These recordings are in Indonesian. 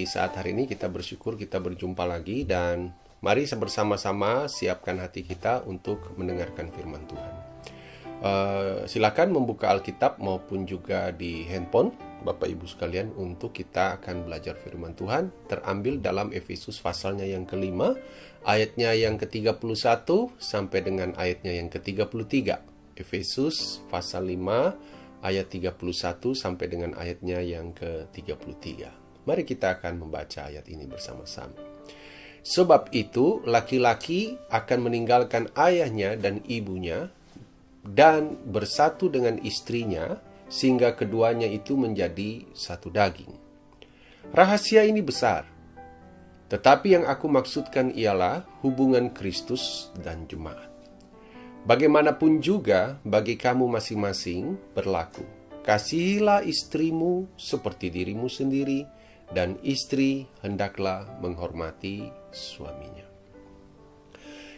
di saat hari ini kita bersyukur kita berjumpa lagi, dan mari bersama-sama siapkan hati kita untuk mendengarkan firman Tuhan. Silakan membuka Alkitab maupun juga di handphone Bapak Ibu sekalian, untuk kita akan belajar firman Tuhan terambil dalam Efesus pasalnya yang kelima, ayatnya yang ke-31 sampai dengan ayatnya yang ke-33. Efesus pasal 5 ayat 31 sampai dengan ayatnya yang ke-33. Mari kita akan membaca ayat ini bersama-sama. Sebab itu laki-laki akan meninggalkan ayahnya dan ibunya dan bersatu dengan istrinya, sehingga keduanya itu menjadi satu daging. Rahasia ini besar, tetapi yang aku maksudkan ialah hubungan Kristus dan jemaat. Bagaimanapun juga bagi kamu masing-masing berlaku, kasihilah istrimu seperti dirimu sendiri, dan istri hendaklah menghormati suaminya.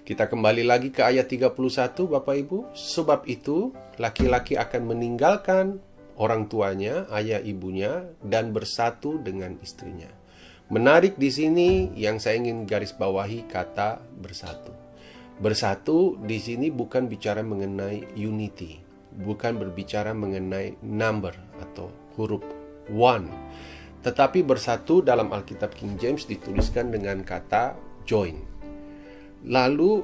Kita kembali lagi ke ayat 31 Bapak Ibu. Sebab itu laki-laki akan meninggalkan orang tuanya, ayah ibunya, dan bersatu dengan istrinya. Menarik di sini yang saya ingin garis bawahi kata bersatu. Bersatu di sini bukan bicara mengenai unity, bukan berbicara mengenai number atau huruf one, tetapi bersatu dalam Alkitab King James dituliskan dengan kata join. Lalu,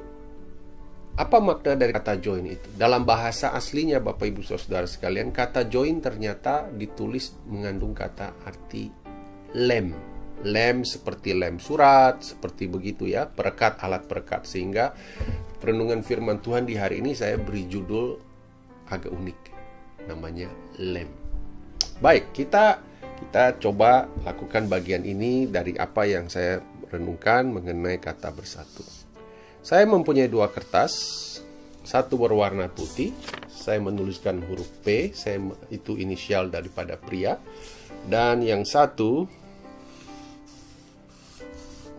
apa makna dari kata join itu? Dalam bahasa aslinya Bapak Ibu Saudara sekalian, kata join ternyata ditulis mengandung kata arti lem. Lem seperti lem surat, seperti begitu ya, perekat, alat perekat. Sehingga perenungan firman Tuhan di hari ini saya beri judul agak unik, namanya lem. Baik, kita coba lakukan bagian ini dari apa yang saya renungkan mengenai kata bersatu. Saya mempunyai dua kertas, satu berwarna putih, saya menuliskan huruf P, itu inisial daripada pria, dan yang satu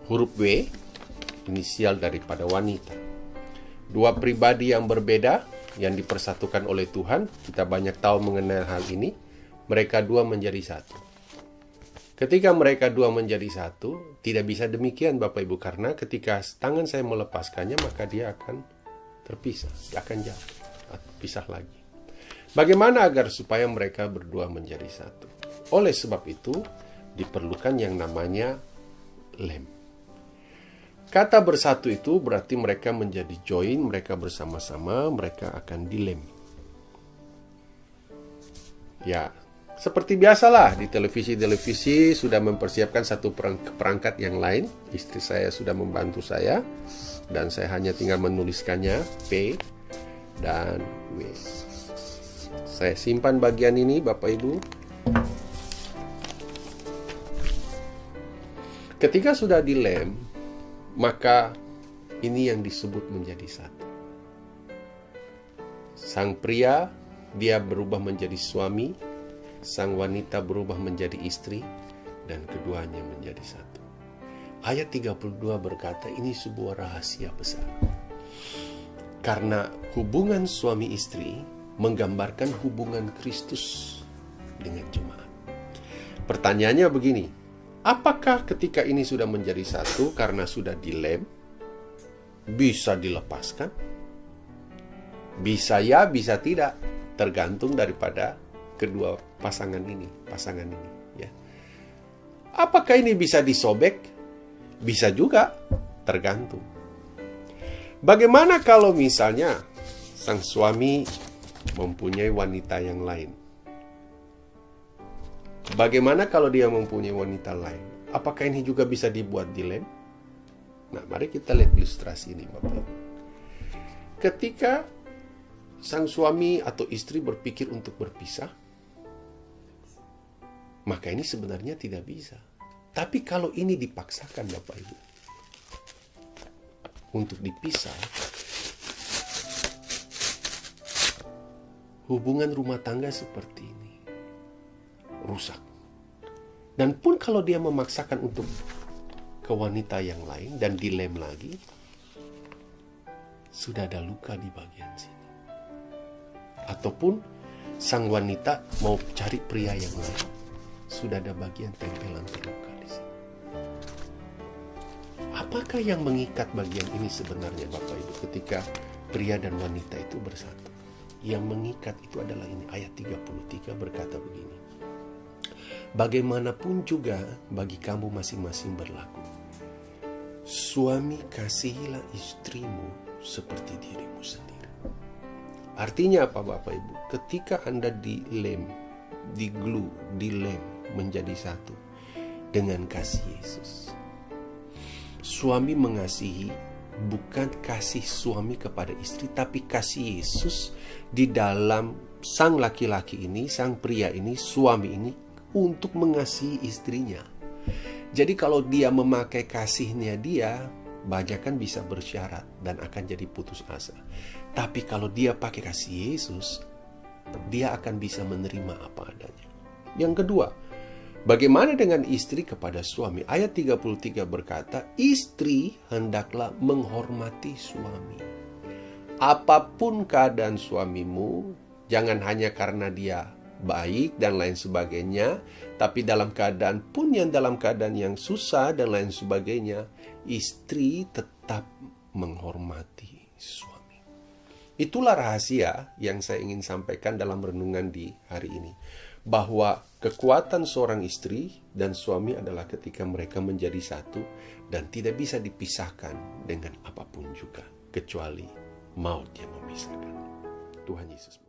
huruf W, inisial daripada wanita. Dua pribadi yang berbeda, yang dipersatukan oleh Tuhan, kita banyak tahu mengenai hal ini, mereka dua menjadi satu. Ketika mereka dua menjadi satu, tidak bisa demikian Bapak Ibu, karena ketika tangan saya melepaskannya, maka dia akan terpisah, dia akan jatuh, pisah lagi. Bagaimana agar supaya mereka berdua menjadi satu? Oleh sebab itu, diperlukan yang namanya lem. Kata bersatu itu berarti mereka menjadi join, mereka bersama-sama, mereka akan dilem. Ya, seperti biasalah di televisi sudah mempersiapkan satu perangkat yang lain. Istri saya sudah membantu saya, dan saya hanya tinggal menuliskannya P dan W. Saya simpan bagian ini Bapak Ibu. Ketika sudah dilem, maka ini yang disebut menjadi satu. Sang pria, dia berubah menjadi suami, sang wanita berubah menjadi istri, dan keduanya menjadi satu. Ayat 32 berkata ini sebuah rahasia besar. Karena hubungan suami istri menggambarkan hubungan Kristus dengan jemaat. Pertanyaannya begini, apakah ketika ini sudah menjadi satu karena sudah dilem, bisa dilepaskan? Bisa ya, bisa tidak, tergantung daripada kedua pasangan ini ya. Apakah ini bisa disobek? Bisa juga, tergantung. Bagaimana kalau misalnya sang suami mempunyai wanita yang lain? Bagaimana kalau dia mempunyai wanita lain? Apakah ini juga bisa dibuat dilem? Nah, mari kita lihat ilustrasi ini Bapak. Ketika sang suami atau istri berpikir untuk berpisah, maka ini sebenarnya tidak bisa. Tapi kalau ini dipaksakan Bapak Ibu untuk dipisah, hubungan rumah tangga seperti ini rusak. Dan pun kalau dia memaksakan untuk ke wanita yang lain dan dilem lagi, sudah ada luka di bagian sini. Ataupun sang wanita mau cari pria yang lain, sudah ada bagian tempelan terluka di sini. Apakah yang mengikat bagian ini sebenarnya Bapak Ibu ketika pria dan wanita itu bersatu? Yang mengikat itu adalah ini, ayat 33 berkata begini. Bagaimanapun juga bagi kamu masing-masing berlaku. Suami, kasihilah istrimu seperti dirimu sendiri. Artinya apa Bapak Ibu? Ketika Anda dilem menjadi satu dengan kasih Yesus. Suami mengasihi, bukan kasih suami kepada istri, tapi kasih Yesus di dalam sang laki-laki ini, sang pria ini, suami ini untuk mengasihi istrinya. Jadi kalau dia memakai kasihnya dia, banyak kan bisa bersyarat dan akan jadi putus asa. Tapi kalau dia pakai kasih Yesus, dia akan bisa menerima apa adanya. Yang kedua, bagaimana dengan istri kepada suami? Ayat 33 berkata, istri hendaklah menghormati suami. Apapun keadaan suamimu, jangan hanya karena dia baik dan lain sebagainya, tapi dalam keadaan yang susah dan lain sebagainya, istri tetap menghormati suami. Itulah rahasia yang saya ingin sampaikan dalam renungan di hari ini. Bahwa kekuatan seorang istri dan suami adalah ketika mereka menjadi satu dan tidak bisa dipisahkan dengan apapun juga, kecuali maut yang memisahkan. Tuhan Yesus.